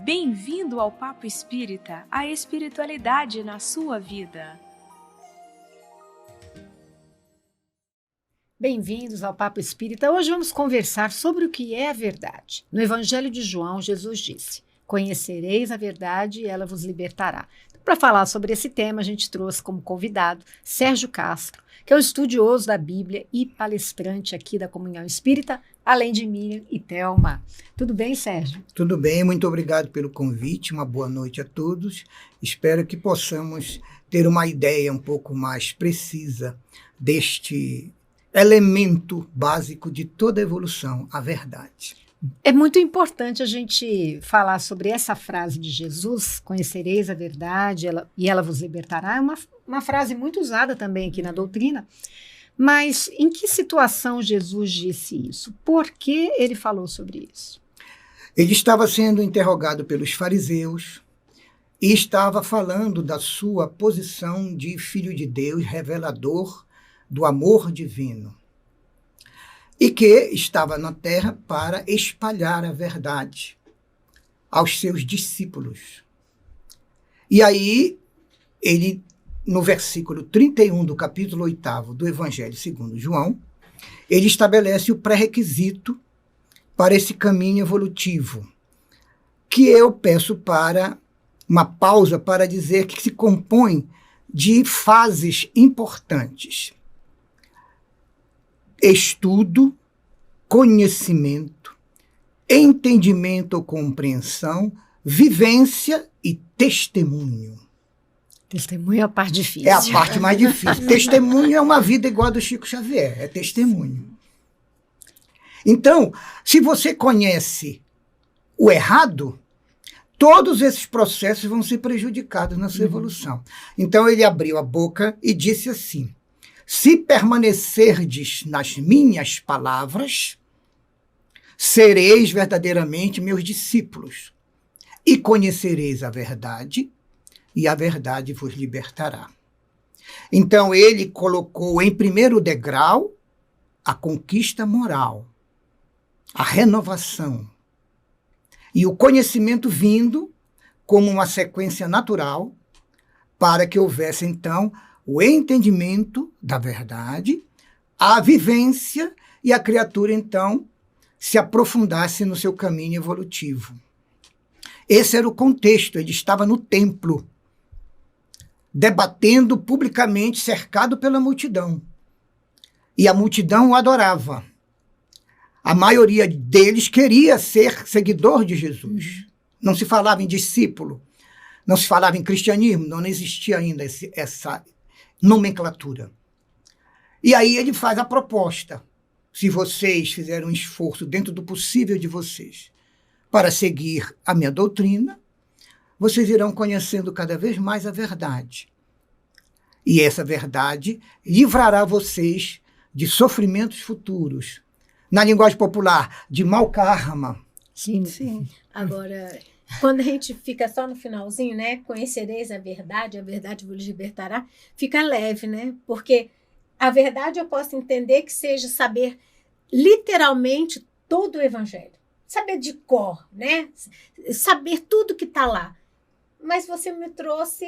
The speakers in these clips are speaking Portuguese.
Bem-vindo ao Papo Espírita, a espiritualidade na sua vida. Bem-vindos ao Papo Espírita. Hoje vamos conversar sobre o que é a verdade. No Evangelho de João, Jesus disse: "Conhecereis a verdade e ela vos libertará." Para falar sobre esse tema, a gente trouxe como convidado Sérgio Castro, que é um estudioso da Bíblia e palestrante aqui da Comunhão Espírita, além de Miriam e Thelma. Tudo bem, Sérgio? Tudo bem, muito obrigado pelo convite, uma boa noite a todos. Espero que possamos ter uma ideia um pouco mais precisa deste elemento básico de toda a evolução, a verdade. É muito importante a gente falar sobre essa frase de Jesus: "Conhecereis a verdade e ela vos libertará." É uma frase muito usada também aqui na doutrina. Mas em que situação Jesus disse isso? Por que ele falou sobre isso? Ele estava sendo interrogado pelos fariseus e estava falando da sua posição de filho de Deus, revelador do amor divino, e que estava na terra para espalhar a verdade aos seus discípulos. E aí, ele, no versículo 31 do capítulo 8º do Evangelho segundo João, ele estabelece o pré-requisito para esse caminho evolutivo, que eu peço para uma pausa para dizer que se compõe de fases importantes: estudo, conhecimento, entendimento ou compreensão, vivência e testemunho. Testemunho é a parte difícil. É a parte mais difícil. Testemunho é uma vida igual a do Chico Xavier, é testemunho. Então, se você conhece o errado, todos esses processos vão ser prejudicados na sua evolução. Então, ele abriu a boca e disse assim: "Se permanecerdes nas minhas palavras, sereis verdadeiramente meus discípulos, e conhecereis a verdade, e a verdade vos libertará." Então, ele colocou em primeiro degrau a conquista moral, a renovação, e o conhecimento vindo como uma sequência natural para que houvesse, então, o entendimento da verdade, a vivência, e a criatura, então, se aprofundasse no seu caminho evolutivo. Esse era o contexto. Ele estava no templo, debatendo publicamente, cercado pela multidão. E a multidão o adorava. A maioria deles queria ser seguidor de Jesus. Não se falava em discípulo, não se falava em cristianismo, não existia ainda essa nomenclatura. E aí ele faz a proposta: se vocês fizerem um esforço dentro do possível de vocês para seguir a minha doutrina, vocês irão conhecendo cada vez mais a verdade. E essa verdade livrará vocês de sofrimentos futuros. Na linguagem popular, de mau karma. Sim. Agora, quando a gente fica só no finalzinho, né? Conhecereis a verdade vos libertará, fica leve, né? Porque a verdade eu posso entender que seja saber literalmente todo o evangelho. Saber de cor, né? Saber tudo que está lá. Mas você me trouxe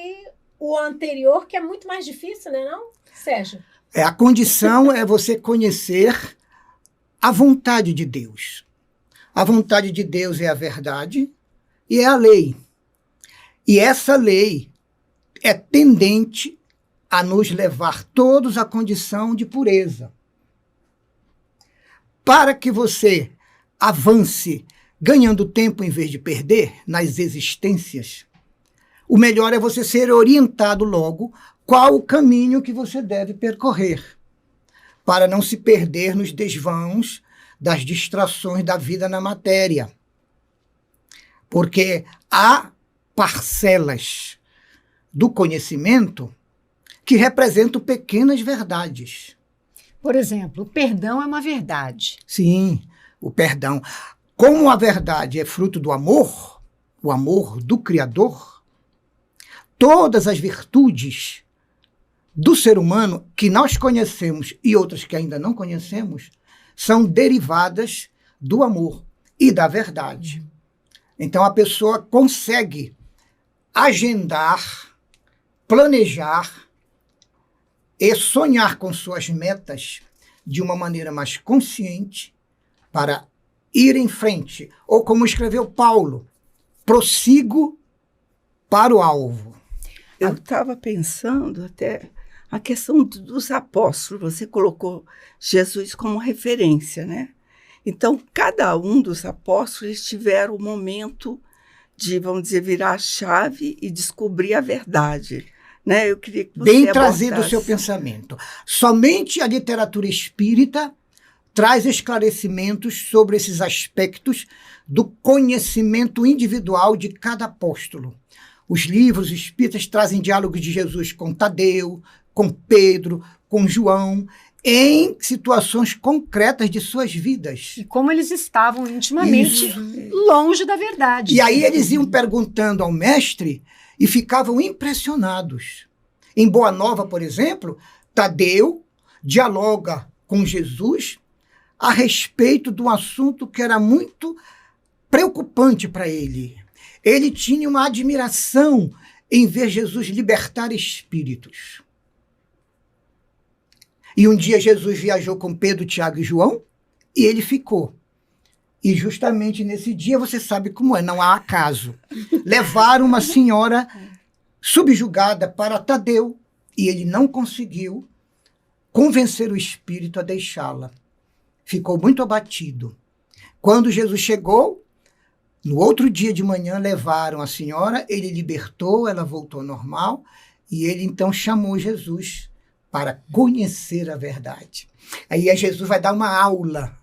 o anterior, que é muito mais difícil, né, não, Sérgio? A condição é você conhecer a vontade de Deus. A vontade de Deus é a verdade e é a lei. E essa lei é tendente a nos levar todos à condição de pureza. Para que você avance ganhando tempo em vez de perder nas existências, o melhor é você ser orientado logo qual o caminho que você deve percorrer, para não se perder nos desvãos das distrações da vida na matéria. Porque há parcelas do conhecimento que representam pequenas verdades. Por exemplo, o perdão é uma verdade. Sim, o perdão. Como a verdade é fruto do amor, o amor do Criador, todas as virtudes do ser humano que nós conhecemos e outras que ainda não conhecemos são derivadas do amor e da verdade. Então a pessoa consegue agendar, planejar e sonhar com suas metas de uma maneira mais consciente para ir em frente. Ou como escreveu Paulo, prossigo para o alvo. Eu estava pensando até a questão dos apóstolos. Você colocou Jesus como referência, né? Então, cada um dos apóstolos tiveram o momento de, vamos dizer, virar a chave e descobrir a verdade. Né? Eu queria que você Bem trazido o abordasse. seu pensamento. Somente a literatura espírita traz esclarecimentos sobre esses aspectos do conhecimento individual de cada apóstolo. Os livros espíritas trazem diálogos de Jesus com Tadeu, com Pedro, com João, em situações concretas de suas vidas. E como eles estavam intimamente Isso. longe da verdade. E aí eles iam perguntando ao mestre e ficavam impressionados. Em Boa Nova, por exemplo, Tadeu dialoga com Jesus a respeito de um assunto que era muito preocupante para ele. Ele tinha uma admiração em ver Jesus libertar espíritos. E um dia Jesus viajou com Pedro, Tiago e João e ele ficou. E justamente nesse dia, você sabe como é, não há acaso. Levaram uma senhora subjugada para Tadeu e ele não conseguiu convencer o espírito a deixá-la. Ficou muito abatido. Quando Jesus chegou, no outro dia de manhã, levaram a senhora, ele libertou, ela voltou ao normal e ele então chamou Jesus para conhecer a verdade. Aí Jesus vai dar uma aula.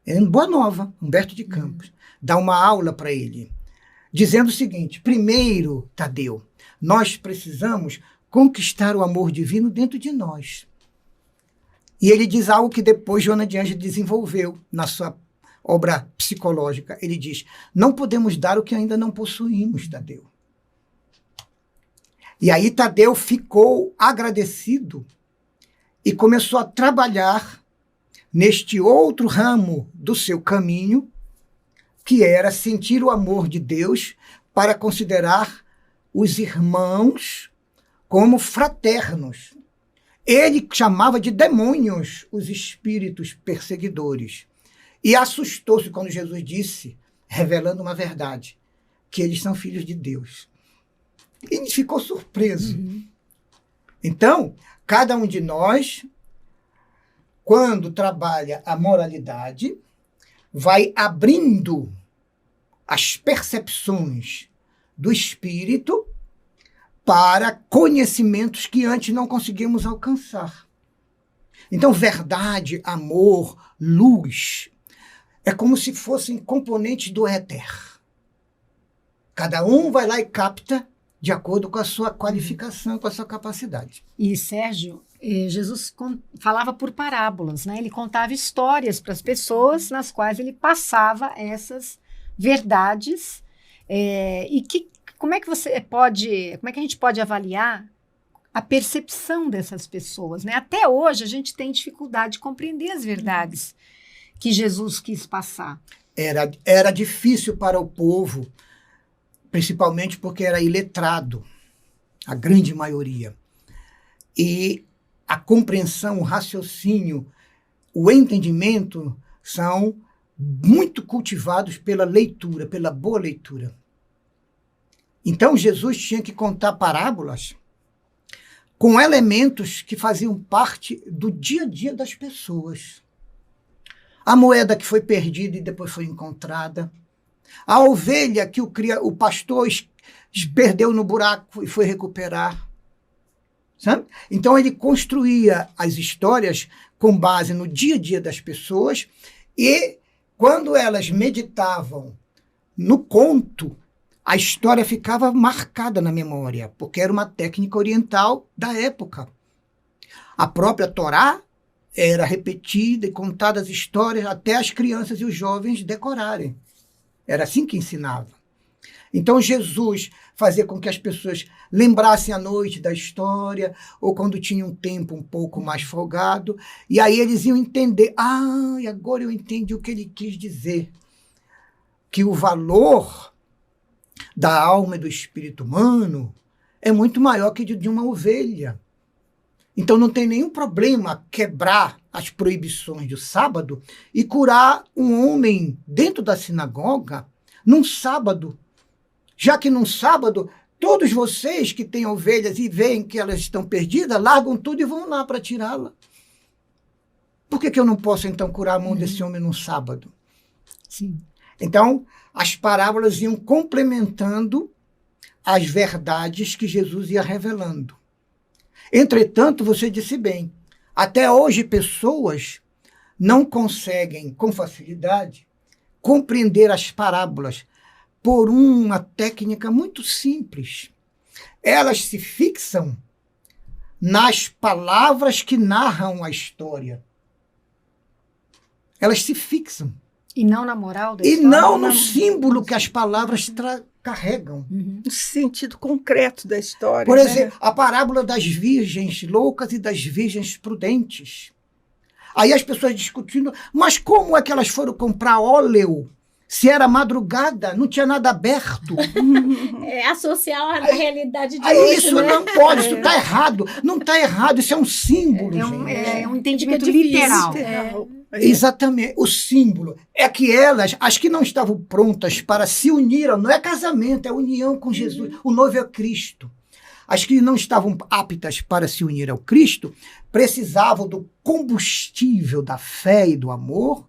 Em Boa Nova, Humberto de Campos, dá uma aula para ele, dizendo o seguinte: primeiro, Tadeu, nós precisamos conquistar o amor divino dentro de nós. E ele diz algo que depois Joana de Ângeles desenvolveu na sua obra psicológica. Ele diz: não podemos dar o que ainda não possuímos, Tadeu. E aí Tadeu ficou agradecido e começou a trabalhar neste outro ramo do seu caminho, que era sentir o amor de Deus para considerar os irmãos como fraternos. Ele chamava de demônios os espíritos perseguidores. E assustou-se quando Jesus disse, revelando uma verdade, que eles são filhos de Deus. E ficou surpreso. Então, cada um de nós, quando trabalha a moralidade, vai abrindo as percepções do espírito para conhecimentos que antes não conseguimos alcançar. Então, verdade, amor, luz, é como se fossem componentes do éter. Cada um vai lá e capta de acordo com a sua qualificação, com a sua capacidade. E, Sérgio, Jesus falava por parábolas, né? Ele contava histórias para as pessoas nas quais ele passava essas verdades. Como é que a gente pode avaliar a percepção dessas pessoas, né? Até hoje a gente tem dificuldade de compreender as verdades que Jesus quis passar. Era difícil para o povo, principalmente porque era iletrado, a grande maioria. E a compreensão, o raciocínio, o entendimento são muito cultivados pela leitura, pela boa leitura. Então, Jesus tinha que contar parábolas com elementos que faziam parte do dia a dia das pessoas. A moeda que foi perdida e depois foi encontrada. A ovelha que o pastor perdeu no buraco e foi recuperar. Sabe? Então, ele construía as histórias com base no dia a dia das pessoas e, quando elas meditavam no conto, a história ficava marcada na memória, porque era uma técnica oriental da época. A própria Torá era repetida e contada as histórias até as crianças e os jovens decorarem. Era assim que ensinava. Então, Jesus fazia com que as pessoas lembrassem à noite da história, ou quando tinham um tempo um pouco mais folgado, e aí eles iam entender. E agora eu entendi o que ele quis dizer. que o valor da alma e do espírito humano é muito maior que de uma ovelha. Então não tem nenhum problema quebrar as proibições do sábado e curar um homem dentro da sinagoga num sábado. Já que num sábado, todos vocês que têm ovelhas e veem que elas estão perdidas, largam tudo e vão lá para tirá-la. Por que eu não posso, então, curar a mão desse homem num sábado? Sim. Então, as parábolas iam complementando as verdades que Jesus ia revelando. Entretanto, você disse bem, até hoje pessoas não conseguem, com facilidade, compreender as parábolas por uma técnica muito simples. Elas se fixam nas palavras que narram a história. Elas se fixam. E não na moral da E história? não no símbolo que as palavras carregam. No sentido concreto da história. Por né? exemplo, a parábola das virgens loucas e das virgens prudentes. Aí as pessoas discutindo, mas como é que elas foram comprar óleo? Se era madrugada, não tinha nada aberto. Associar a realidade de Aí hoje, isso né? não pode, isso está errado. Não está errado, isso é um símbolo, gente. É um entendimento Fica difícil. literal. Exatamente, o símbolo. É que elas, as que não estavam prontas para se unir, não é casamento, é união com Jesus. O noivo é Cristo. As que não estavam aptas para se unir ao Cristo precisavam do combustível da fé e do amor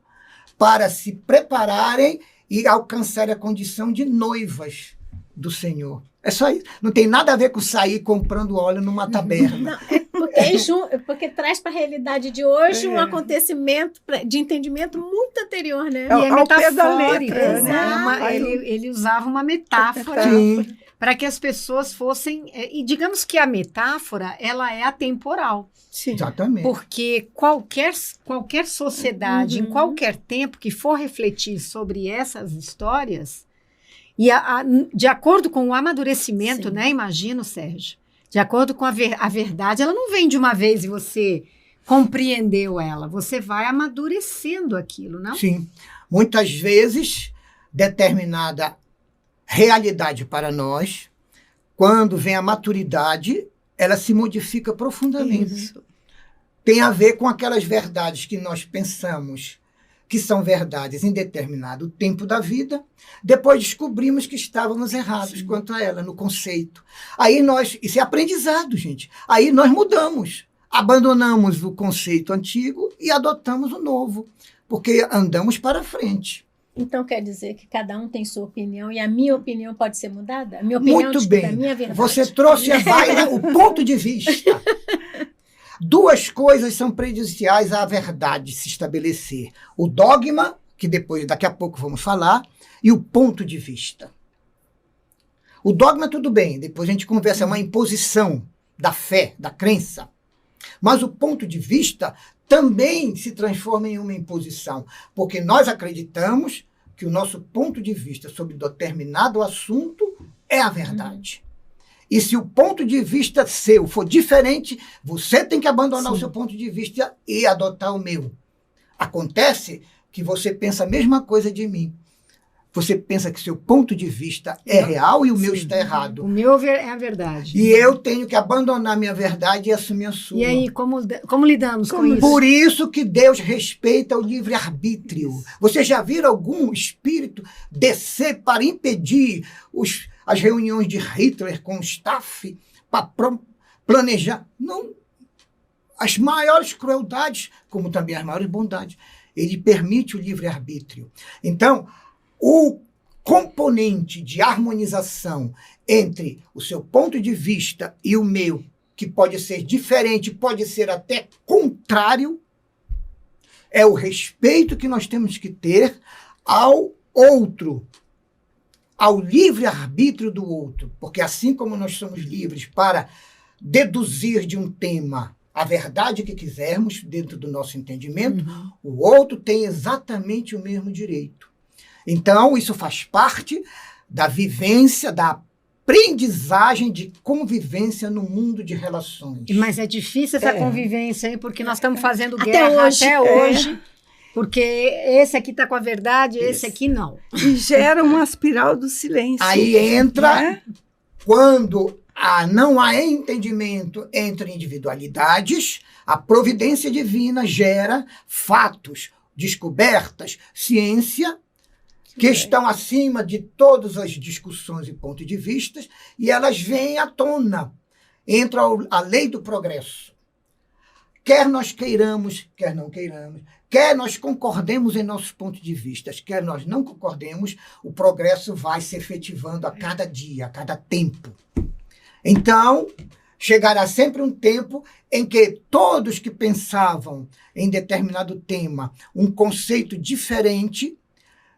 para se prepararem e alcançarem a condição de noivas do Senhor. É só isso. Não tem nada a ver com sair comprando óleo numa taberna. Não, porque traz para a realidade de hoje um acontecimento de entendimento muito anterior, né? E é Ao pé da metafórico, letra, né? Ele usava uma metáfora Sim. para que as pessoas fossem... E digamos que a metáfora, ela é atemporal. Sim. Exatamente. Porque qualquer sociedade, em qualquer tempo que for refletir sobre essas histórias, e de acordo com o amadurecimento, Sim. né? Imagino, Sérgio, de acordo com a verdade, ela não vem de uma vez e você compreendeu ela. Você vai amadurecendo aquilo, não? Sim. Muitas vezes, determinada realidade para nós, quando vem a maturidade, ela se modifica profundamente. Isso. Tem a ver com aquelas verdades que nós pensamos que são verdades em determinado tempo da vida, depois descobrimos que estávamos errados quanto a ela, no conceito. Aí isso é aprendizado, gente. Aí nós mudamos, abandonamos o conceito antigo e adotamos o novo, porque andamos para frente. Então quer dizer que cada um tem sua opinião e a minha opinião pode ser mudada? A minha opinião Muito disputa bem. a minha verdade. Você trouxe o ponto de vista. Duas coisas são prejudiciais à verdade se estabelecer. O dogma, que daqui a pouco vamos falar, e o ponto de vista. O dogma, tudo bem, depois a gente conversa, é uma imposição da fé, da crença. Mas o ponto de vista também se transforma em uma imposição, porque nós acreditamos que o nosso ponto de vista sobre determinado assunto é a verdade. E se o ponto de vista seu for diferente, você tem que abandonar o seu ponto de vista e adotar o meu. Acontece que você pensa a mesma coisa de mim. Você pensa que seu ponto de vista é real e o meu está errado. O meu é a verdade. E eu tenho que abandonar minha verdade e assumir a sua. E aí, como lidamos com isso? Por isso que Deus respeita o livre-arbítrio. Você já viu algum espírito descer para impedir as reuniões de Hitler com o staff para planejar? Não. As maiores crueldades, como também as maiores bondades. Ele permite o livre-arbítrio. Então, o componente de harmonização entre o seu ponto de vista e o meu, que pode ser diferente, pode ser até contrário, é o respeito que nós temos que ter ao outro, ao livre-arbítrio do outro. Porque assim como nós somos livres para deduzir de um tema a verdade que quisermos, dentro do nosso entendimento, o outro tem exatamente o mesmo direito. Então, isso faz parte da vivência, da aprendizagem de convivência no mundo de relações. Mas é difícil essa convivência, hein? Porque nós estamos fazendo Até guerra hoje. até hoje. Porque esse aqui está com a verdade, esse aqui não. E gera uma espiral do silêncio. Aí entra, né? quando não há entendimento entre individualidades, a providência divina gera fatos, descobertas, ciência, que estão acima de todas as discussões e pontos de vista, e elas vêm à tona. Entra a lei do progresso. Quer nós queiramos, quer não queiramos, quer nós concordemos em nossos pontos de vista, quer nós não concordemos, o progresso vai se efetivando a cada dia, a cada tempo. Então, chegará sempre um tempo em que todos que pensavam em determinado tema um conceito diferente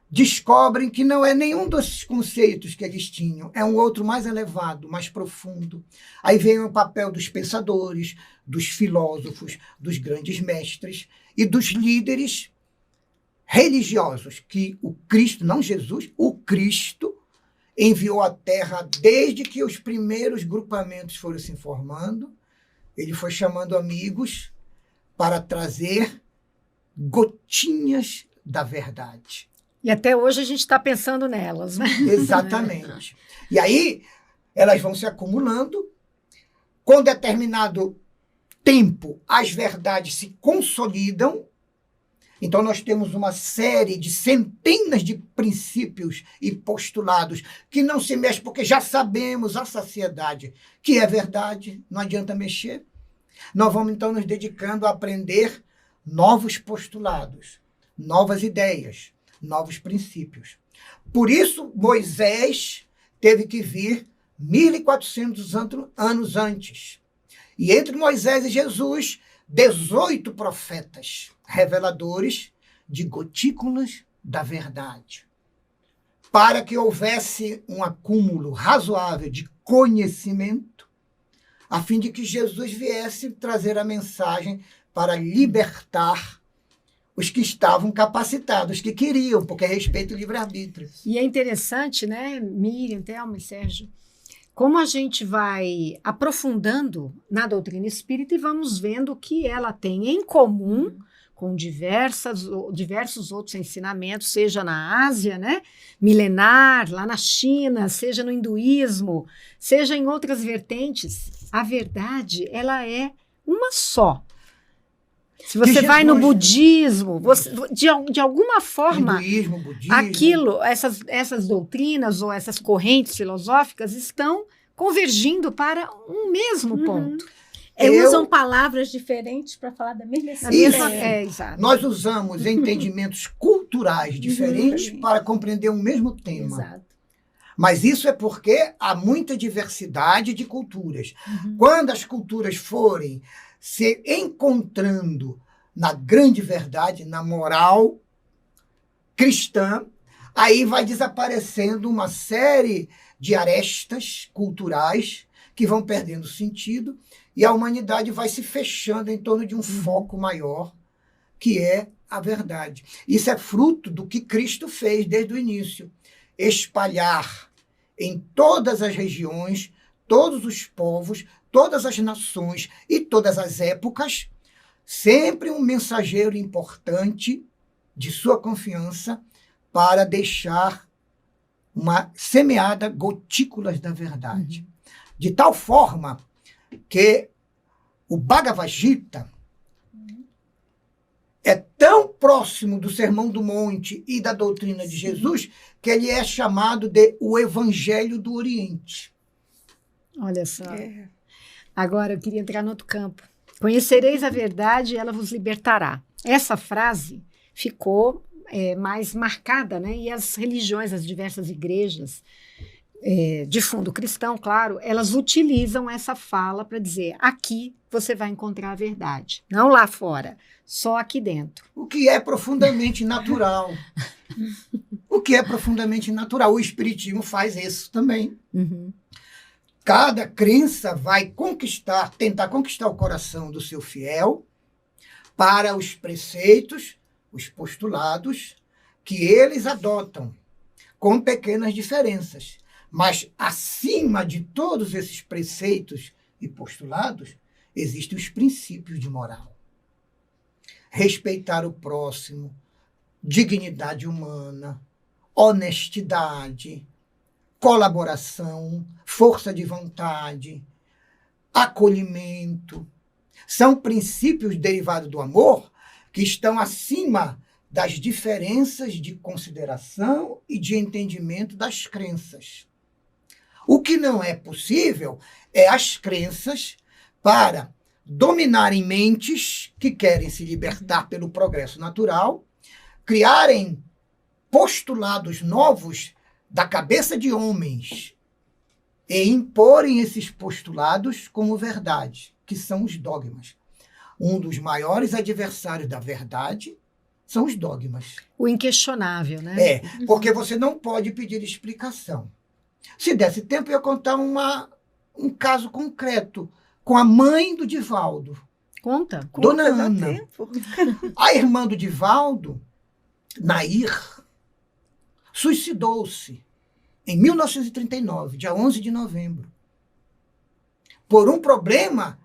descobrem que não é nenhum desses conceitos que eles tinham, é um outro mais elevado, mais profundo. Aí vem o papel dos pensadores, dos filósofos, dos grandes mestres e dos líderes religiosos que o Cristo, não Jesus, o Cristo enviou à Terra desde que os primeiros grupamentos foram se formando. Ele foi chamando amigos para trazer gotinhas da verdade. E até hoje a gente está pensando nelas, né? Exatamente. E aí, elas vão se acumulando. Com determinado tempo, as verdades se consolidam. Então, nós temos uma série de centenas de princípios e postulados que não se mexem, porque já sabemos a saciedade que é verdade, não adianta mexer. Nós vamos, então, nos dedicando a aprender novos postulados, novas ideias, novos princípios. Por isso, Moisés teve que vir 1.400 anos antes. E entre Moisés e Jesus, 18 profetas reveladores de gotículas da verdade, para que houvesse um acúmulo razoável de conhecimento, a fim de que Jesus viesse trazer a mensagem para libertar os que estavam capacitados, que queriam, porque respeita o livre-arbítrio. E é interessante, né, Miriam, Thelma e Sérgio, como a gente vai aprofundando na doutrina espírita e vamos vendo o que ela tem em comum com diversos outros ensinamentos, seja na Ásia, né, milenar, lá na China, seja no hinduísmo, seja em outras vertentes. A verdade, ela é uma só. Se você vai no budismo, de alguma forma, Hinduísmo, budismo, aquilo, essas doutrinas ou essas correntes filosóficas estão convergindo para um mesmo ponto. Usam palavras diferentes para falar da mesma ideia. Exato. Nós usamos entendimentos culturais diferentes para compreender um mesmo tema. Exato. Mas isso é porque há muita diversidade de culturas. Quando as culturas forem se encontrando na grande verdade, na moral cristã, aí vai desaparecendo uma série de arestas culturais que vão perdendo sentido e a humanidade vai se fechando em torno de um foco maior, que é a verdade. Isso é fruto do que Cristo fez desde o início, espalhar em todas as regiões, todos os povos, todas as nações e todas as épocas, sempre um mensageiro importante de sua confiança para deixar uma semeada gotículas da verdade. De tal forma que o Bhagavad Gita é tão próximo do Sermão do Monte e da doutrina de Jesus que ele é chamado de o Evangelho do Oriente. Olha só. Agora eu queria entrar no outro campo. Conhecereis a verdade e ela vos libertará. Essa frase ficou mais marcada, né? E as religiões, as diversas igrejas, de fundo cristão, claro, elas utilizam essa fala para dizer: aqui você vai encontrar a verdade, não lá fora, só aqui dentro. O que é profundamente natural. O que é profundamente natural. O Espiritismo faz isso também. Cada crença vai tentar conquistar o coração do seu fiel para os preceitos, os postulados que eles adotam, com pequenas diferenças. Mas, acima de todos esses preceitos e postulados, existem os princípios de moral. Respeitar o próximo, dignidade humana, honestidade, colaboração, força de vontade, acolhimento. São princípios derivados do amor que estão acima das diferenças de consideração e de entendimento das crenças. O que não é possível é as crenças para dominarem mentes que querem se libertar pelo progresso natural, criarem postulados novos da cabeça de homens e imporem esses postulados como verdade, que são os dogmas. Um dos maiores adversários da verdade são os dogmas. O inquestionável, né? É, porque você não pode pedir explicação. Se desse tempo, eu ia contar um caso concreto com a mãe do Divaldo. Conta. Dona Dá Ana. tempo. A irmã do Divaldo, Nair, suicidou-se em 1939, dia 11 de novembro, por um problema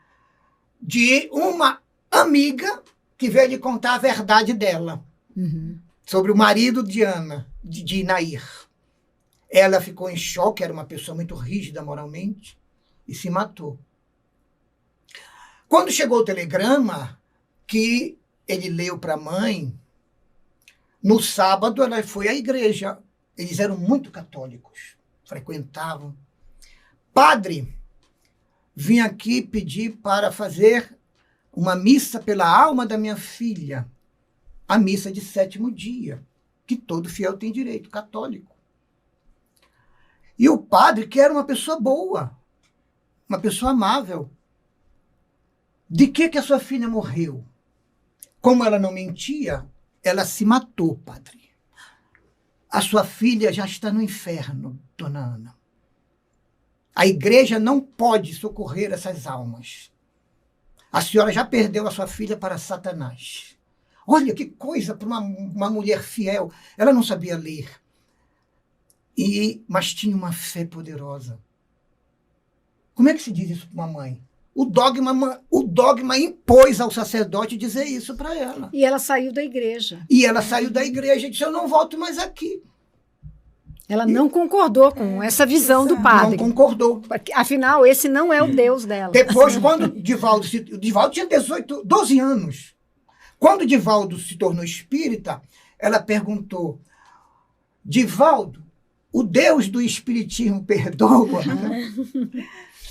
de uma amiga que veio lhe contar a verdade dela sobre o marido de Ana, de Nair. Ela ficou em choque, era uma pessoa muito rígida moralmente, e se matou. Quando chegou o telegrama que ele leu para a mãe, no sábado ela foi à igreja. Eles eram muito católicos, frequentavam. Padre, vim aqui pedir para fazer uma missa pela alma da minha filha, a missa de 7º dia, que todo fiel tem direito, católico. E o padre, que era uma pessoa boa, uma pessoa amável, de que a sua filha morreu? Como ela não mentia, ela se matou, padre. A sua filha já está no inferno, dona Ana. A igreja não pode socorrer essas almas. A senhora já perdeu a sua filha para Satanás. Olha que coisa para uma mulher fiel. Ela não sabia ler, mas tinha uma fé poderosa. Como é que se diz isso para uma mãe? O dogma impôs ao sacerdote dizer isso para ela. E ela saiu da igreja. E ela saiu da igreja e disse, eu não volto mais aqui. Ela não concordou com essa visão do padre. Não concordou. Afinal, esse não é o Deus dela. Depois, quando o Divaldo tinha 12 anos. Quando o Divaldo se tornou espírita, ela perguntou, Divaldo, o Deus do espiritismo perdoa?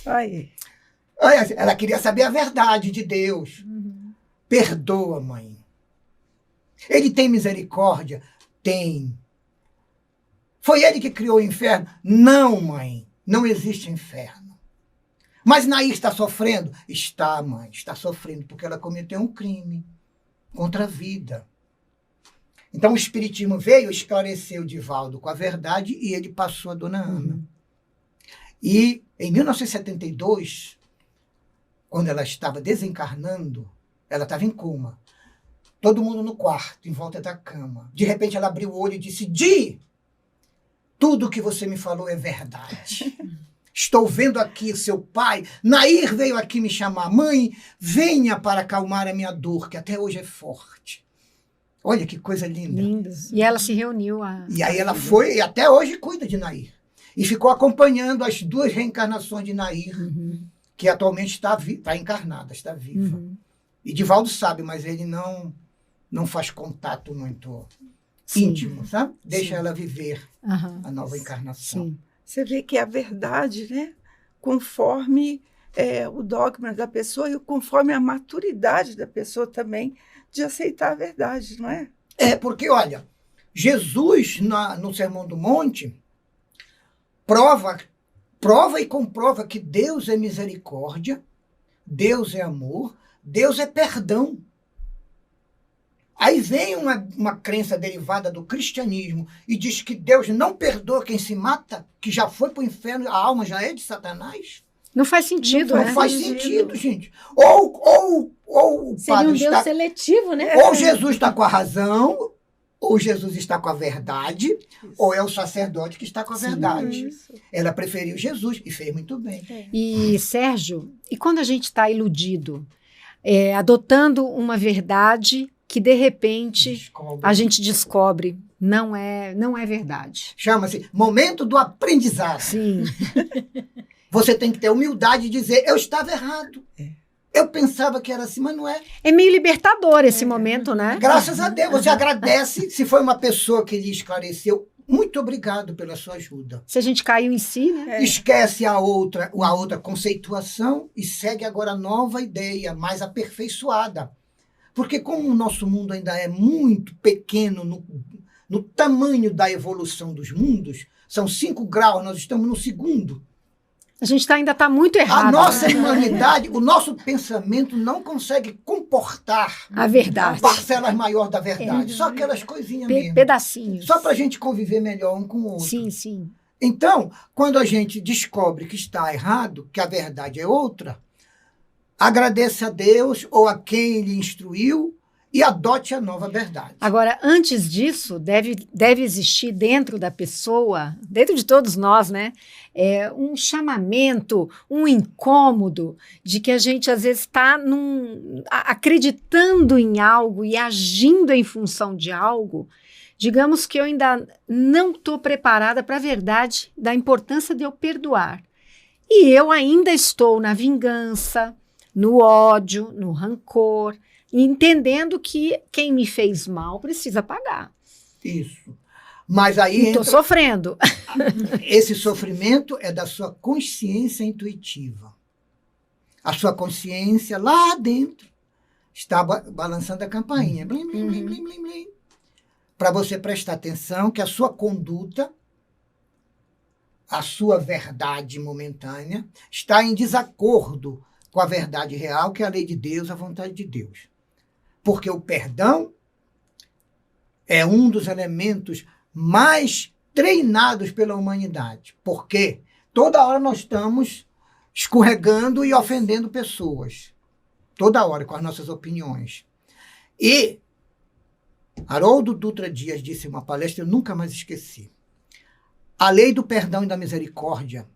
Aí. Ela queria saber a verdade de Deus. Perdoa, mãe. Ele tem misericórdia? Tem. Foi ele que criou o inferno? Não, mãe. Não existe inferno. Mas Nair está sofrendo? Está, mãe. Está sofrendo porque ela cometeu um crime contra a vida. Então o espiritismo veio esclarecer o Divaldo com a verdade e ele passou a dona Ana. E em 1972, quando ela estava desencarnando, ela estava em coma. Todo mundo no quarto, em volta da cama. De repente ela abriu o olho e disse, Di, tudo o que você me falou é verdade. Estou vendo aqui seu pai. Nair veio aqui me chamar. Mãe, venha para acalmar a minha dor, que até hoje é forte. Olha que coisa linda. Lindo. E ela se reuniu. E aí ela foi, e até hoje cuida de Nair. E ficou acompanhando as 2 reencarnações de Nair, que atualmente está encarnada, está viva. E Divaldo sabe, mas ele não faz contato muito íntimo, sabe? Deixa ela viver a nova encarnação. Sim. Você vê que é a verdade, né? Conforme o dogma da pessoa e conforme a maturidade da pessoa também de aceitar a verdade, não é? É, porque, olha, Jesus, no Sermão do Monte, prova e comprova que Deus é misericórdia, Deus é amor, Deus é perdão. Aí vem uma crença derivada do cristianismo e diz que Deus não perdoa quem se mata, que já foi para o inferno, a alma já é de Satanás. Não faz sentido, Não né? faz sentido, gente. Ou o Seria padre um Deus está... seletivo, né? Ou Jesus está com a razão, ou Jesus está com a verdade, ou é o sacerdote que está com a verdade. Isso. Ela preferiu Jesus e fez muito bem. E, Sérgio, e quando a gente está iludido, adotando uma verdade que de repente Descobre. a gente descobre não é verdade. Chama-se momento do aprendizado. Sim, Você tem que ter humildade de dizer, eu estava errado. Eu pensava que era assim, mas não é. é meio libertador esse momento, né? Graças a Deus, você agradece. Se foi uma pessoa que lhe esclareceu, muito obrigado pela sua ajuda. Se a gente caiu em si, né? Esquece a outra conceituação e segue agora a nova ideia, mais aperfeiçoada. Porque como o nosso mundo ainda é muito pequeno no tamanho da evolução dos mundos, são 5 graus, nós estamos no segundo. A gente ainda está muito errado. A nossa né? humanidade, o nosso pensamento não consegue comportar A verdade. parcelas maiores da verdade. Só aquelas coisinhas mesmo. Pedacinhos. Só para a gente conviver melhor um com o outro. Sim, sim. Então, quando a gente descobre que está errado, que a verdade é outra, agradeça a Deus ou a quem lhe instruiu e adote a nova verdade. Agora, antes disso, deve existir dentro da pessoa, dentro de todos nós, né, um chamamento, um incômodo de que a gente às vezes está acreditando em algo e agindo em função de algo. Digamos que eu ainda não estou preparada para a verdade da importância de eu perdoar. E eu ainda estou na vingança, no ódio, no rancor, entendendo que quem me fez mal precisa pagar. Isso. Mas aí Estou sofrendo. Esse sofrimento é da sua consciência intuitiva. A sua consciência lá dentro está balançando a campainha. Blim, blim, blim, blim, blim, blim. Para você prestar atenção que a sua conduta, a sua verdade momentânea, está em desacordo com a verdade real, que é a lei de Deus, a vontade de Deus. Porque o perdão é um dos elementos mais treinados pela humanidade. Porque toda hora nós estamos escorregando e ofendendo pessoas. Toda hora, com as nossas opiniões. E Haroldo Dutra Dias disse em uma palestra, eu nunca mais esqueci. A lei do perdão e da misericórdia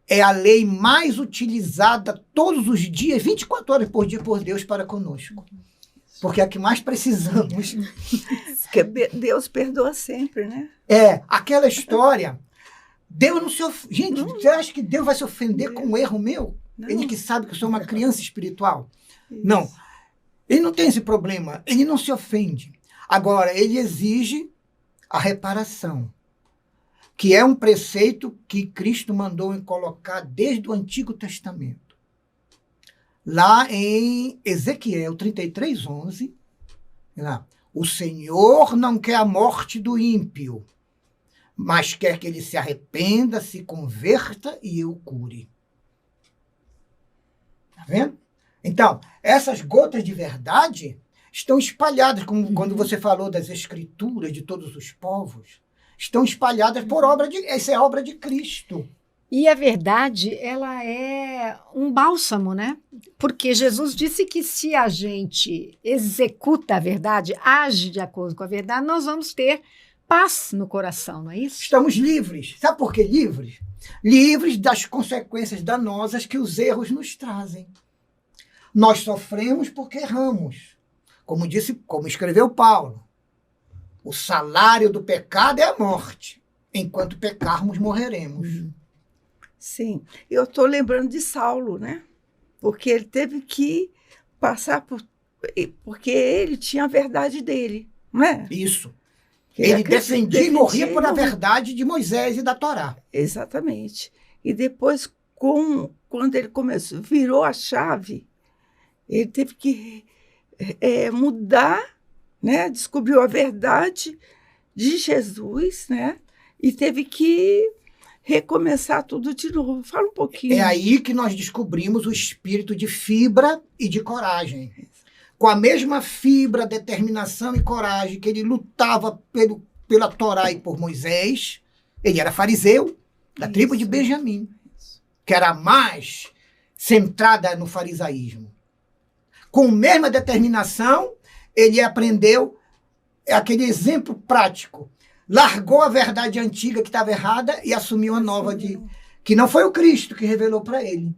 é a lei mais utilizada todos os dias, 24 horas por dia, por Deus para conosco. Porque é a que mais precisamos. Porque Deus perdoa sempre, né? É, aquela história, Deus não se ofende. Gente, você acha que Deus vai se ofender com um erro meu? Não. Ele que sabe que eu sou uma criança espiritual. Isso. Não, ele não tem esse problema, ele não se ofende. Agora, ele exige a reparação, que é um preceito que Cristo mandou colocar desde o Antigo Testamento. Lá em Ezequiel 33:11, lá, o Senhor não quer a morte do ímpio, mas quer que ele se arrependa, se converta e eu cure. Está vendo? Então, essas gotas de verdade estão espalhadas, como quando você falou das escrituras de todos os povos, estão espalhadas por essa é obra de Cristo. E a verdade, ela é um bálsamo, né? Porque Jesus disse que se a gente executa a verdade, age de acordo com a verdade, nós vamos ter paz no coração, não é isso? Estamos livres. Sabe por que livres? Livres das consequências danosas que os erros nos trazem. Nós sofremos porque erramos. Como escreveu Paulo, o salário do pecado é a morte. Enquanto pecarmos, morreremos. Sim, eu estou lembrando de Saulo, né? Porque ele teve que passar porque ele tinha a verdade dele, não é? Isso. Ele Ele defendia e morria por a morria. verdade de Moisés e da Torá. Exatamente. E depois, quando ele virou a chave, ele teve que mudar, né? Descobriu a verdade de Jesus, né? E teve que recomeçar tudo de novo. Fala um pouquinho. É aí que nós descobrimos o espírito de fibra e de coragem. Com a mesma fibra, determinação e coragem que ele lutava pela Torá e por Moisés, ele era fariseu da tribo de Benjamim, que era mais centrada no farisaísmo. Com a mesma determinação, ele aprendeu aquele exemplo prático. Largou a verdade antiga que estava errada e assumiu a nova, que não foi o Cristo que revelou para ele.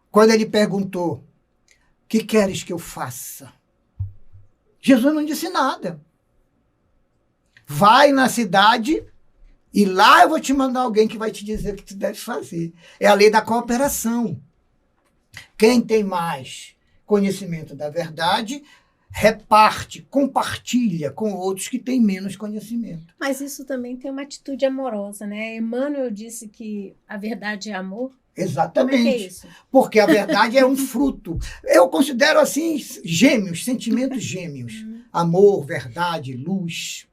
Quando ele perguntou, o que queres que eu faça? Jesus não disse nada. Vai na cidade e lá eu vou te mandar alguém que vai te dizer o que tu deve fazer. É a lei da cooperação. Quem tem mais conhecimento da verdade, reparte, compartilha com outros que têm menos conhecimento. Mas isso também tem uma atitude amorosa, né? Emmanuel disse que a verdade é amor. Exatamente. Como é que é isso? Porque a verdade é um fruto. Eu considero assim gêmeos, sentimentos gêmeos. Amor, verdade, luz.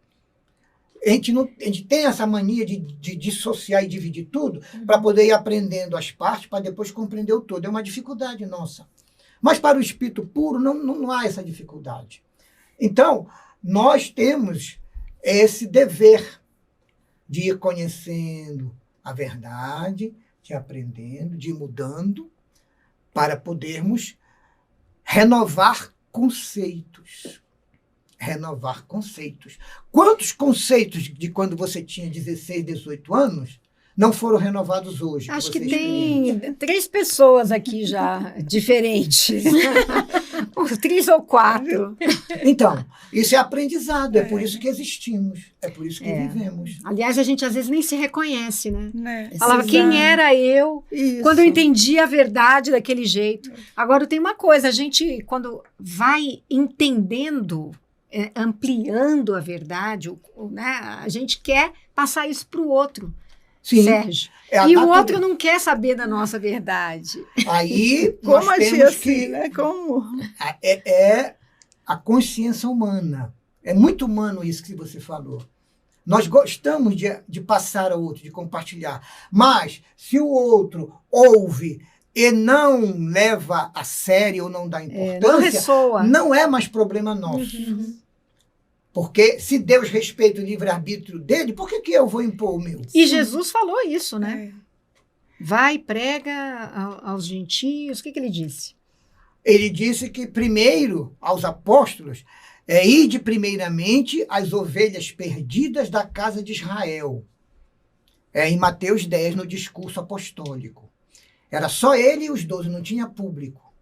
A gente tem essa mania de dissociar e dividir tudo para poder ir aprendendo as partes para depois compreender o todo. É uma dificuldade nossa. Mas para o espírito puro não há essa dificuldade. Então, nós temos esse dever de ir conhecendo a verdade, de ir aprendendo, de ir mudando, para podermos renovar conceitos. Renovar conceitos. Quantos conceitos de quando você tinha 16, 18 anos não foram renovados hoje? Acho que você tem experimenta? 3 pessoas aqui já diferentes. 3 ou 4. Então, isso é aprendizado, é por isso que existimos, é por isso que vivemos. Aliás, a gente às vezes nem se reconhece, né? Né? Falava quem era eu Isso. quando eu entendi a verdade daquele jeito. Agora tem uma coisa, a gente quando vai entendendo, ampliando a verdade, né, a gente quer passar isso para o outro, Sim, Sérgio. é a E o natureza. outro não quer saber da nossa verdade. Aí Como nós agir temos assim, que... né? Como? É a consciência humana. É muito humano isso que você falou. Nós gostamos de passar ao outro, de compartilhar. Mas, se o outro ouve e não leva a sério ou não dá Não importância, ressoa. não é mais problema nosso. Porque se Deus respeita o livre-arbítrio dele, por que eu vou impor o meu? E Jesus falou isso, né? É. Vai, prega aos gentios. O que ele disse? Ele disse que primeiro, aos apóstolos, ide primeiramente as ovelhas perdidas da casa de Israel. Em Mateus 10, no discurso apostólico. Era só ele e os 12, não tinha público.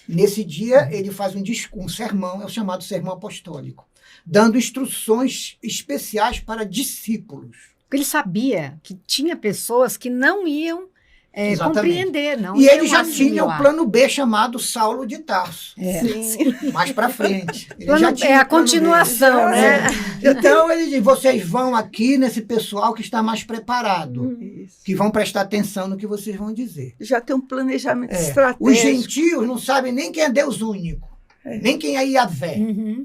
Nesse dia, ele faz um sermão, é o chamado sermão apostólico, dando instruções especiais para discípulos. Porque ele sabia que tinha pessoas que não iam Exatamente. compreender, não E iam ele já tinha o assimilar. plano B chamado Saulo de Tarso. Sim. Mais para frente. Ele Plano- já tinha é a o plano B. continuação, né? Então ele diz, vocês vão aqui nesse pessoal que está mais preparado, Isso. que vão prestar atenção no que vocês vão dizer. Já tem um planejamento Os estratégico. gentios não sabem nem quem é Deus único, nem quem é Yahvé. Uhum.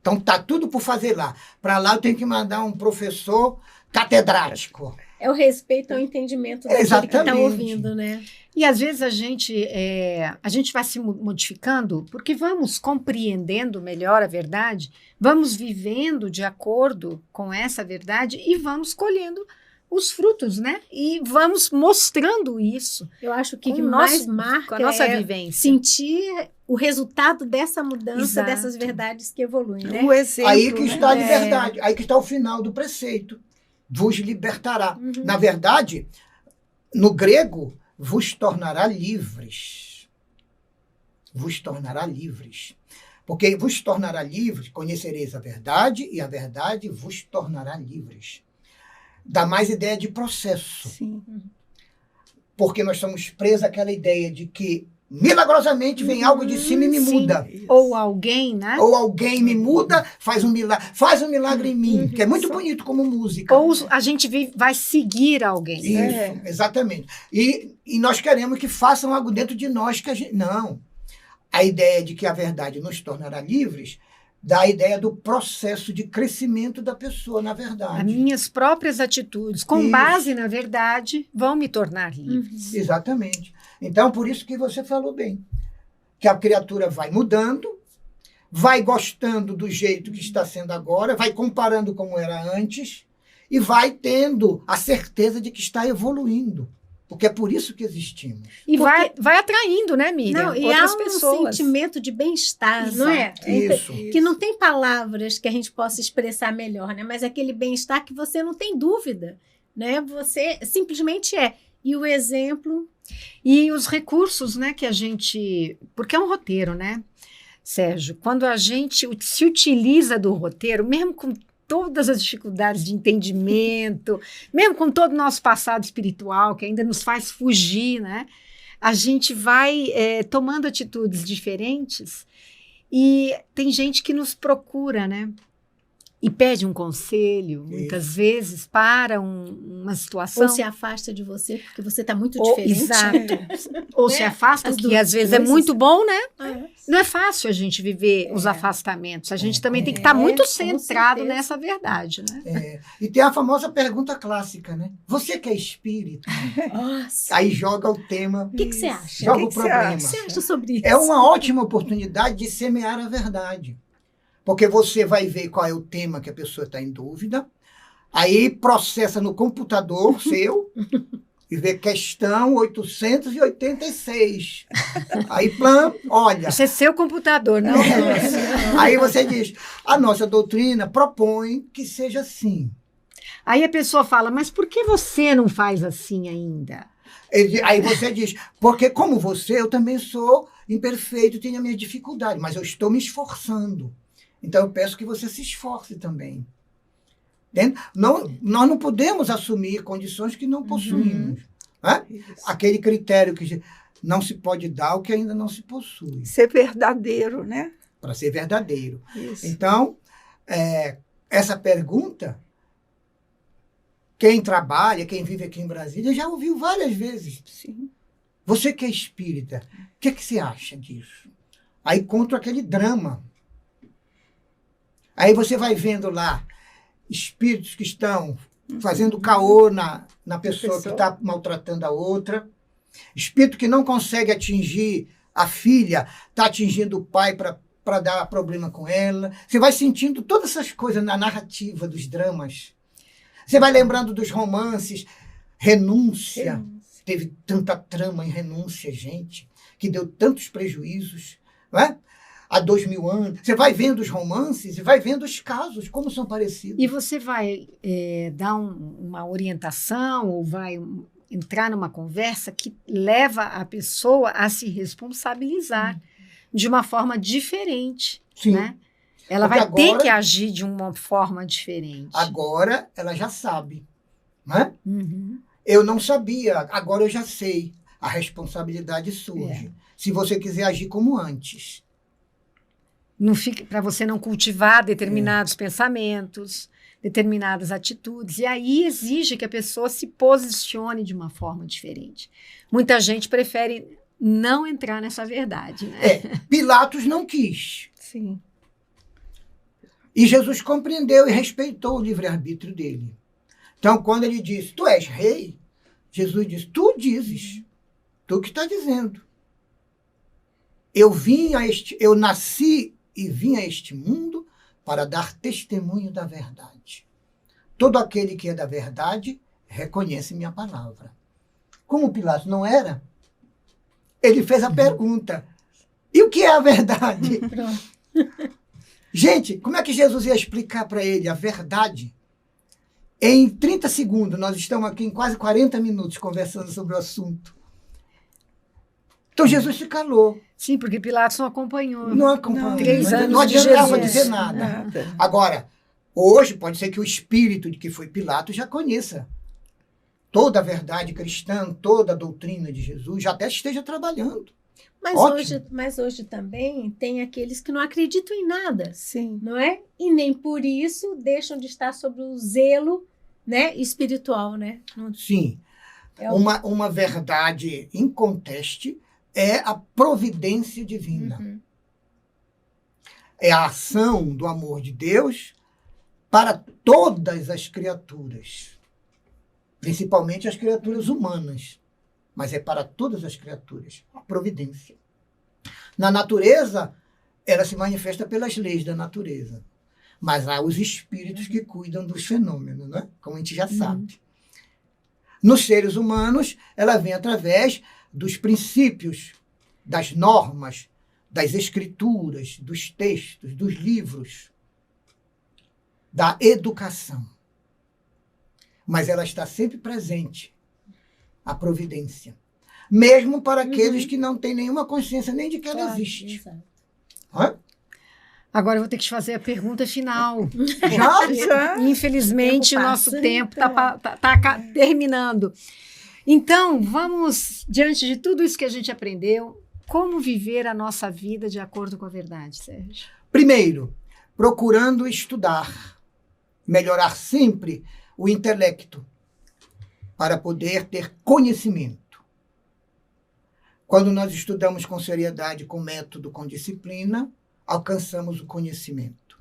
Então tá tudo por fazer lá. Para lá eu tenho que mandar um professor catedrático. É o respeito ao entendimento daquele que está Exatamente. ouvindo, né? E às vezes a gente vai se modificando porque vamos compreendendo melhor a verdade, vamos vivendo de acordo com essa verdade e vamos colhendo os frutos, né? E vamos mostrando isso Eu acho que o que com o mais nosso- marca com a nossa é vivência. sentir o resultado dessa mudança, Exato. dessas verdades que evoluem, né? O exemplo, Aí que né? está a liberdade, aí que está o final do preceito. Vos libertará. Na verdade, no grego, vos tornará livres. Vos tornará livres. Porque vos tornará livres, conhecereis a verdade, e a verdade vos tornará livres. Dá mais ideia de processo. Sim. Porque nós estamos presos àquela ideia de que, milagrosamente, vem algo de cima e me sim. muda. Ou alguém, né? Ou alguém me muda, faz um milagre em mim, que é muito bonito como música. Ou a gente vai seguir alguém. Isso, exatamente. E nós queremos que façam algo dentro de nós que a gente... Não. A ideia de que a verdade nos tornará livres dá a ideia do processo de crescimento da pessoa, na As verdade. minhas próprias atitudes, com Isso. base na verdade, vão me tornar livres. Exatamente. Então, por isso que você falou bem. Que a criatura vai mudando, vai gostando do jeito que está sendo agora, vai comparando como era antes e vai tendo a certeza de que está evoluindo. Porque é por isso que existimos. E Porque- vai atraindo, né, Miriam? Não, e Outras há um pessoas. sentimento de bem-estar, não é? Exato. Isso. Que não tem palavras que a gente possa expressar melhor, né? Mas aquele bem-estar que você não tem dúvida, né? Você simplesmente é. E o exemplo... E os recursos, né, que a gente... Porque é um roteiro, né? Sérgio, quando a gente se utiliza do roteiro, mesmo com todas as dificuldades de entendimento, mesmo com todo o nosso passado espiritual, que ainda nos faz fugir, né? A gente vai tomando atitudes diferentes e tem gente que nos procura, né? E pede um conselho, muitas vezes, para uma situação. Ou se afasta de você, porque você está muito diferente. Exato. Ou se afasta, As porque duas às vezes é coisas. muito bom, né? É. Não é fácil a gente viver os afastamentos. A gente também tem que É, estar muito com centrado certeza. nessa verdade, né? E tem a famosa pergunta clássica, né? Você que é espírita? Nossa. Aí joga o tema, O que você acha? joga o que você problema. O que você acha sobre isso? É uma ótima oportunidade de semear a verdade. Porque você vai ver qual é o tema que a pessoa está em dúvida, aí processa no computador seu e vê questão 886. Aí, olha. Isso é seu computador, não? Aí você diz, a nossa doutrina propõe que seja assim. Aí a pessoa fala, mas por que você não faz assim ainda? Aí você diz, porque como você, eu também sou imperfeito, tenho a minha dificuldade, mas eu estou me esforçando. Então, eu peço que você se esforce também. Entende? Nós não podemos assumir condições que não possuímos. Né? Aquele critério que não se pode dar o que ainda não se possui. Ser verdadeiro, né? Para ser verdadeiro. Isso. Então, essa pergunta, quem trabalha, quem vive aqui em Brasília, já ouviu várias vezes. Sim. Você que é espírita, o que você acha disso? Aí conta aquele drama. Aí você vai vendo lá espíritos que estão fazendo caô na pessoa que está maltratando a outra. Espírito que não consegue atingir a filha, está atingindo o pai para dar problema com ela. Você vai sentindo todas essas coisas na narrativa dos dramas. Você vai lembrando dos romances. Renúncia. Teve tanta trama em Renúncia, gente, que deu tantos prejuízos. Não é? Há 2000 anos. Você vai vendo os romances e vai vendo os casos, como são parecidos. E você vai dar uma orientação ou vai entrar numa conversa que leva a pessoa a se responsabilizar de uma forma diferente. Sim. Né? Ela Porque vai ter agora- que agir de uma forma diferente. Agora ela já sabe. Né? Uhum. Eu não sabia, agora eu já sei. A responsabilidade surge. Se você quiser agir como antes. Para você não cultivar determinados pensamentos, determinadas atitudes. E aí exige que a pessoa se posicione de uma forma diferente. Muita gente prefere não entrar nessa verdade. Né? Pilatos não quis. Sim. E Jesus compreendeu e respeitou o livre-arbítrio dele. Então, quando ele disse, tu és rei, Jesus disse, tu dizes, tu que está dizendo. Eu nasci e vim a este mundo para dar testemunho da verdade. Todo aquele que é da verdade reconhece minha palavra. Como Pilatos não era, ele fez a pergunta, e o que é a verdade? Gente, como é que Jesus ia explicar para ele a verdade? Em 30 segundos, nós estamos aqui em quase 40 minutos conversando sobre o assunto. Então Jesus se calou. Sim, porque Pilatos não acompanhou. Não acompanhou. 3 anos Não de adiantava Jesus. dizer nada. Nada. Agora, hoje pode ser que o espírito de que foi Pilatos já conheça toda a verdade cristã, toda a doutrina de Jesus, já até esteja trabalhando. Mas hoje também tem aqueles que não acreditam em nada, Sim. não é? E nem por isso deixam de estar sob o zelo, né, espiritual, né? Sim, É uma verdade inconteste é a providência divina. Uhum. É a ação do amor de Deus para todas as criaturas, principalmente as criaturas humanas, mas é para todas as criaturas, a providência. Na natureza, ela se manifesta pelas leis da natureza, mas há os espíritos que cuidam dos fenômenos, né? Como a gente já sabe. Nos seres humanos, ela vem através dos princípios, das normas, das escrituras, dos textos, dos livros, da educação. Mas ela está sempre presente, a providência. Mesmo para aqueles que não têm nenhuma consciência nem de que ela existe. Exato. Hã? Agora eu vou ter que te fazer a pergunta final. Já? Infelizmente, o Tempo nosso passa. tempo está terminando. Então, vamos, diante de tudo isso que a gente aprendeu, como viver a nossa vida de acordo com a verdade, Sérgio? Primeiro, procurando estudar, melhorar sempre o intelecto para poder ter conhecimento. Quando nós estudamos com seriedade, com método, com disciplina, alcançamos o conhecimento.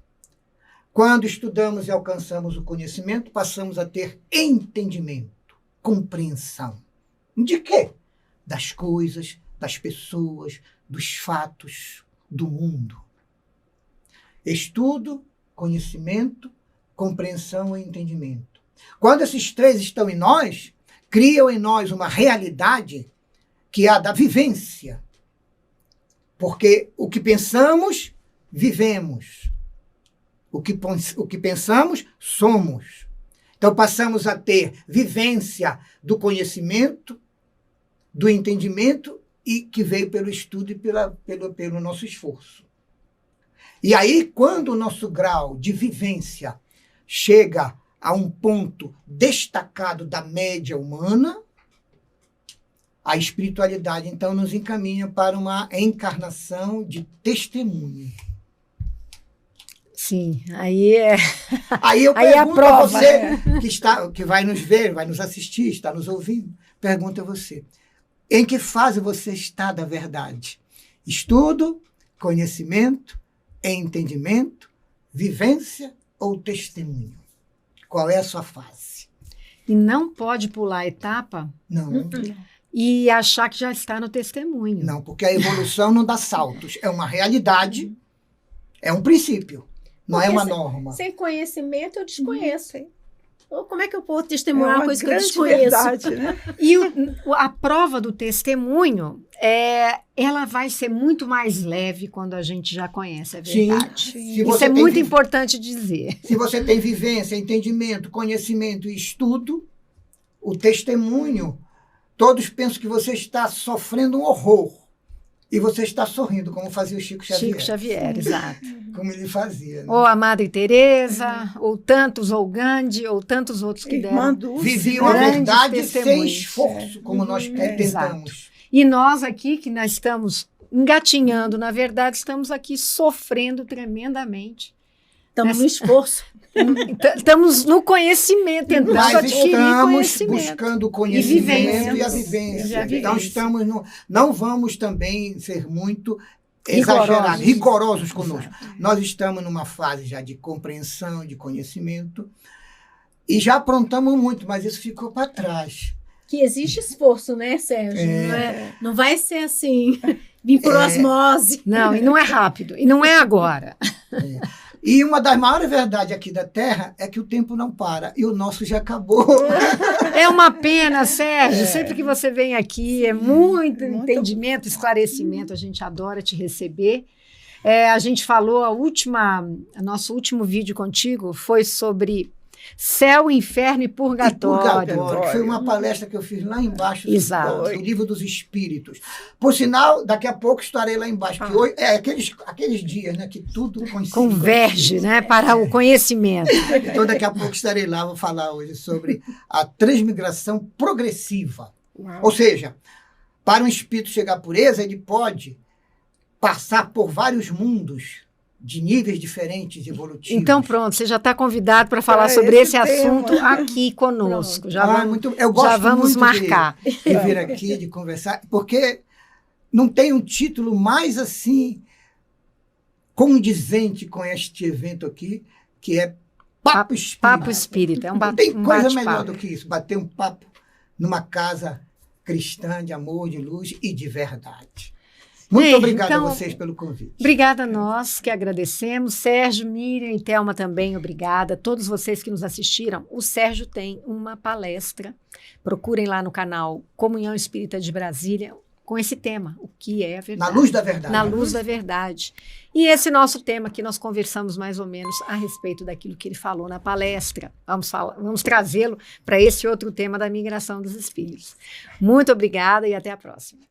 Quando estudamos e alcançamos o conhecimento, passamos a ter entendimento, compreensão. De quê? Das coisas, das pessoas, dos fatos, do mundo. Estudo, conhecimento, compreensão e entendimento. Quando esses três estão em nós, criam em nós uma realidade que é a da vivência. Porque o que pensamos, vivemos. O que pensamos, somos. Então passamos a ter vivência do conhecimento, do entendimento, e que veio pelo estudo e pelo nosso esforço. E aí, quando o nosso grau de vivência chega a um ponto destacado da média humana, a espiritualidade, então, nos encaminha para uma encarnação de testemunho. Sim, aí é... Aí eu Aí é a pergunto prova, a você, que vai nos ver, vai nos assistir, está nos ouvindo, pergunto a você, em que fase você está da verdade? Estudo, conhecimento, entendimento, vivência ou testemunho? Qual é a sua fase? E não pode pular a etapa Não, e achar que já está no testemunho. não, porque a evolução não dá saltos. É uma realidade, é um princípio, não é Porque uma norma. Sem conhecimento, eu desconheço. Ou como é que eu posso É testemunhar uma uma coisa que eu grande desconheço? verdade, né? E a prova do testemunho, ela vai ser muito mais leve quando a gente já conhece a Sim. verdade. Se Isso você é tem muito importante dizer. Se você tem vivência, entendimento, conhecimento e estudo, o testemunho, todos pensam que você está sofrendo um horror. E você está sorrindo, como fazia o Chico Xavier. Chico Xavier, exato. Como ele fazia. Né? Ou a Madre Teresa, ou tantos, ou Gandhi, ou tantos outros que Irmã deram. Dulce, Viviam né? a Grandes verdade sem testemunhos. esforço, como nós tentamos. E nós aqui, que nós estamos engatinhando, na verdade, estamos aqui sofrendo tremendamente. Estamos no esforço. Estamos no conhecimento, tentando Mas adquirir estamos conhecimento. buscando o conhecimento e a vivência. vivência. E a Então, vivência. não vamos também ser muito Rigorosos. exagerados, rigorosos conosco. Nós estamos numa fase já de compreensão, de conhecimento, e já aprontamos muito, mas isso ficou para trás. Que existe esforço, né, Sérgio? Não vai ser assim, vir por osmose. Não, e não é rápido, e não é agora. E uma das maiores verdades aqui da Terra é que o tempo não para, e o nosso já acabou. É uma pena, Sérgio, sempre que você vem aqui, é muito entendimento, esclarecimento, a gente adora te receber. A gente falou, nosso último vídeo contigo foi sobre céu, inferno e purgatório. Foi uma palestra que eu fiz lá embaixo Exato. do Livro dos Espíritos. Por sinal, daqui a pouco estarei lá embaixo, porque hoje, aqueles dias, né, que tudo Converge, né, para o conhecimento. Então, daqui a pouco estarei lá, vou falar hoje sobre a transmigração progressiva. Uau. Ou seja, para um espírito chegar à pureza, ele pode passar por vários mundos de níveis diferentes evolutivos. Então, pronto, você já está convidado para falar Pra sobre esse esse tema. assunto aqui conosco. Eu Já gosto vamos muito marcar. de vir aqui, de conversar, porque não tem um título mais assim condizente com este evento aqui, que é Papo Espírita. Papo Espírita. É Não tem coisa bate-papo. melhor do que isso, bater um papo numa casa cristã, de amor, de luz e de verdade. Muito Bem, obrigado então, a vocês pelo convite. Obrigada a nós que agradecemos. Sérgio, Miriam e Thelma também, obrigada. Todos vocês que nos assistiram. O Sérgio tem uma palestra. Procurem lá no canal Comunhão Espírita de Brasília com esse tema, o que é a verdade. Na luz da verdade. Na luz da verdade. E esse nosso tema que nós conversamos mais ou menos a respeito daquilo que ele falou na palestra. Vamos trazê-lo para esse outro tema da migração dos espíritos. Muito obrigada e até a próxima.